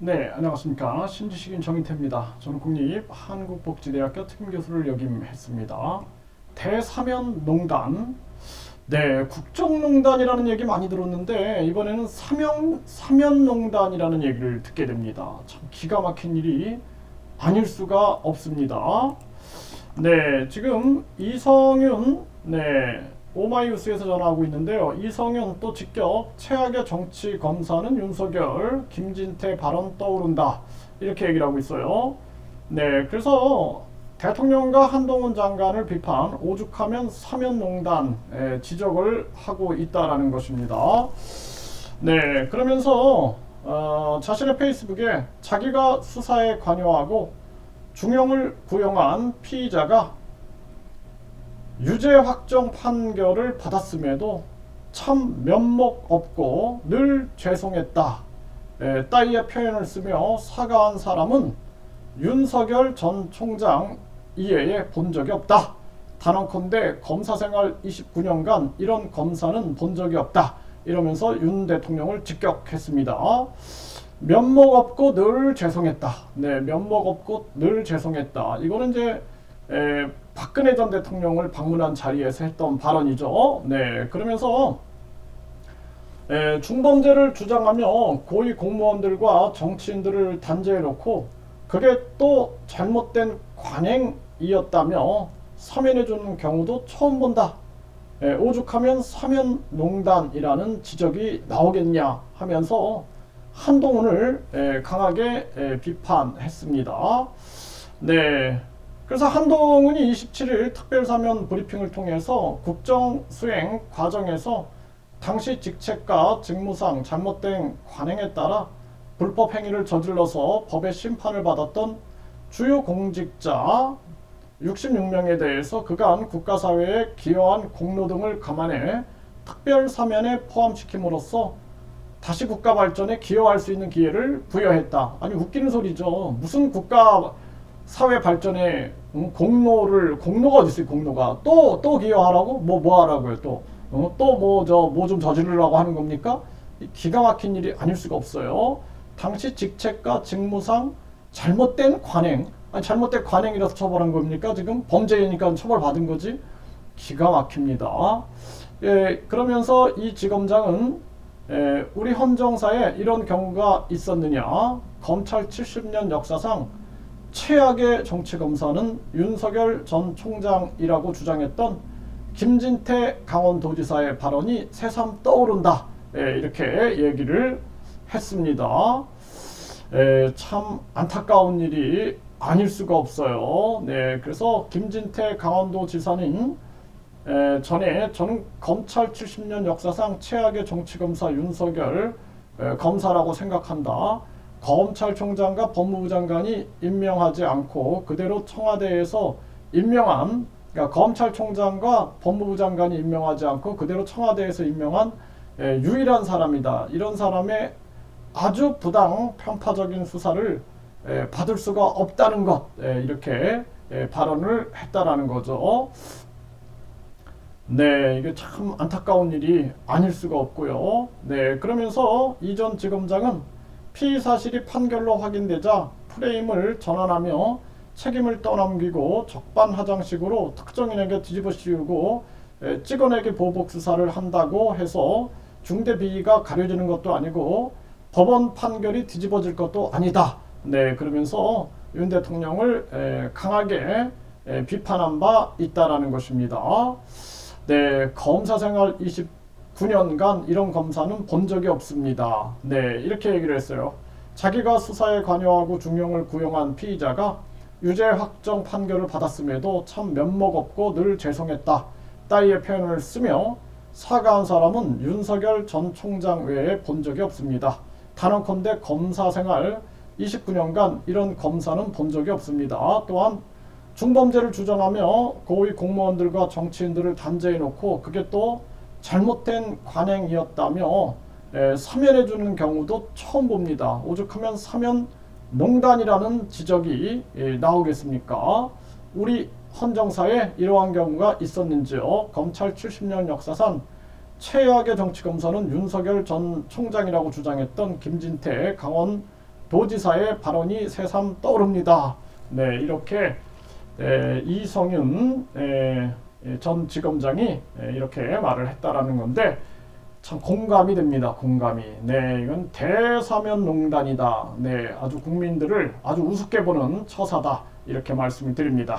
네, 안녕하십니까. 신지식인 정인태입니다. 저는 국립한국복지대학교 특임교수를 역임했습니다. 대사면농단. 네, 국정농단이라는 얘기 많이 들었는데 이번에는 사면농단이라는 얘기를 듣게 됩니다. 참 기가 막힌 일이 아닐 수가 없습니다. 네, 지금 이성윤, 오마이뉴스에서 전하고 있는데요. 이성윤 또 직접 최악의 정치 검사는 윤석열, 김진태 발언 떠오른다. 이렇게 얘기를 하고 있어요. 네, 그래서 대통령과 한동훈 장관을 비판, 오죽하면 사면농단 지적을 하고 있다라는 것입니다. 네, 그러면서 자신의 페이스북에 자기가 수사에 관여하고 중형을 구형한 피의자가 유죄 확정 판결을 받았음에도 참 면목 없고 늘 죄송했다. 따위의 표현을 쓰며 사과한 사람은 윤석열 전 총장 이외에 본 적이 없다. 단언컨대 검사 생활 29년간 이런 검사는 본 적이 없다. 이러면서 윤 대통령을 직격했습니다. 면목 없고 늘 죄송했다. 네, 면목 없고 늘 죄송했다. 이거는 이제 박근혜 전 대통령을 방문한 자리에서 했던 발언이죠. 네, 그러면서 중범죄를 주장하며 고위 공무원들과 정치인들을 단죄해놓고 그게 또 잘못된 관행이었다며 사면해주는 경우도 처음 본다. 오죽하면 사면농단이라는 지적이 나오겠냐 하면서 한동훈을 강하게 비판했습니다. 네. 그래서 한동훈이 27일 특별사면 브리핑을 통해서 국정수행 과정에서 당시 직책과 직무상 잘못된 관행에 따라 불법 행위를 저질러서 법의 심판을 받았던 주요 공직자 66명에 대해서 그간 국가사회에 기여한 공로 등을 감안해 특별사면에 포함시킴으로써 다시 국가 발전에 기여할 수 있는 기회를 부여했다. 아니 웃기는 소리죠. 무슨 국가 사회 발전에 공로가 어디 있어요? 공로가 또 기여하라고 뭐 하라고요? 뭐 좀 저지르려고 하는 겁니까? 기가 막힌 일이 아닐 수가 없어요. 당시 직책과 직무상 잘못된 관행, 아니 잘못된 관행이라서 처벌한 겁니까? 지금 범죄니까 처벌받은 거지. 기가 막힙니다. 그러면서 이 지검장은 우리 헌정사에 이런 경우가 있었느냐? 검찰 70년 역사상 최악의 정치검사는 윤석열 전 총장이라고 주장했던 김진태 강원도지사의 발언이 새삼 떠오른다. 이렇게 얘기를 했습니다. 참 안타까운 일이 아닐 수가 없어요. 네, 그래서 김진태 강원도지사는 전에 저는 검찰 70년 역사상 최악의 정치검사 윤석열 검사라고 생각한다. 검찰총장과 법무부 장관이 임명하지 않고 그대로 청와대에서 임명한, 그러니까 검찰총장과 법무부 장관이 임명하지 않고 그대로 청와대에서 임명한 유일한 사람이다. 이런 사람의 아주 부당 편파적인 수사를 받을 수가 없다는 것, 이렇게 발언을 했다라는 거죠. 네, 이게 참 안타까운 일이 아닐 수가 없고요. 네, 그러면서 이전 지검장은 피의 사실이 판결로 확인되자 프레임을 전환하며 책임을 떠넘기고 적반하장식으로 특정인에게 뒤집어 씌우고 찍어내기 보복 수사를 한다고 해서 중대 비위가 가려지는 것도 아니고 법원 판결이 뒤집어질 것도 아니다. 네, 그러면서 윤 대통령을 강하게 비판한 바 있다라는 것입니다. 네, 검사 생활 29년간 이런 검사는 본 적이 없습니다. 네, 이렇게 얘기를 했어요. 자기가 수사에 관여하고 중형을 구형한 피의자가 유죄 확정 판결을 받았음에도 참 면목 없고 늘 죄송했다. 따위의 표현을 쓰며 사과한 사람은 윤석열 전 총장 외에 본 적이 없습니다. 단언컨대 검사 생활 29년간 이런 검사는 본 적이 없습니다. 또한 중범죄를 주장하며 고위 공무원들과 정치인들을 단죄해놓고 그게 또 잘못된 관행이었다며 사면해주는 경우도 처음 봅니다. 오죽하면 사면농단이라는 지적이 나오겠습니까? 우리 헌정사에 이러한 경우가 있었는지요? 검찰 70년 역사상 최악의 정치검사는 윤석열 전 총장이라고 주장했던 김진태 강원 도지사의 발언이 새삼 떠오릅니다. 네, 이렇게 이성윤 전 지검장이 이렇게 말을 했다라는 건데 참 공감이 됩니다. 공감이. 네, 이건 대사면 농단이다. 네, 아주 국민들을 아주 우습게 보는 처사다. 이렇게 말씀을 드립니다.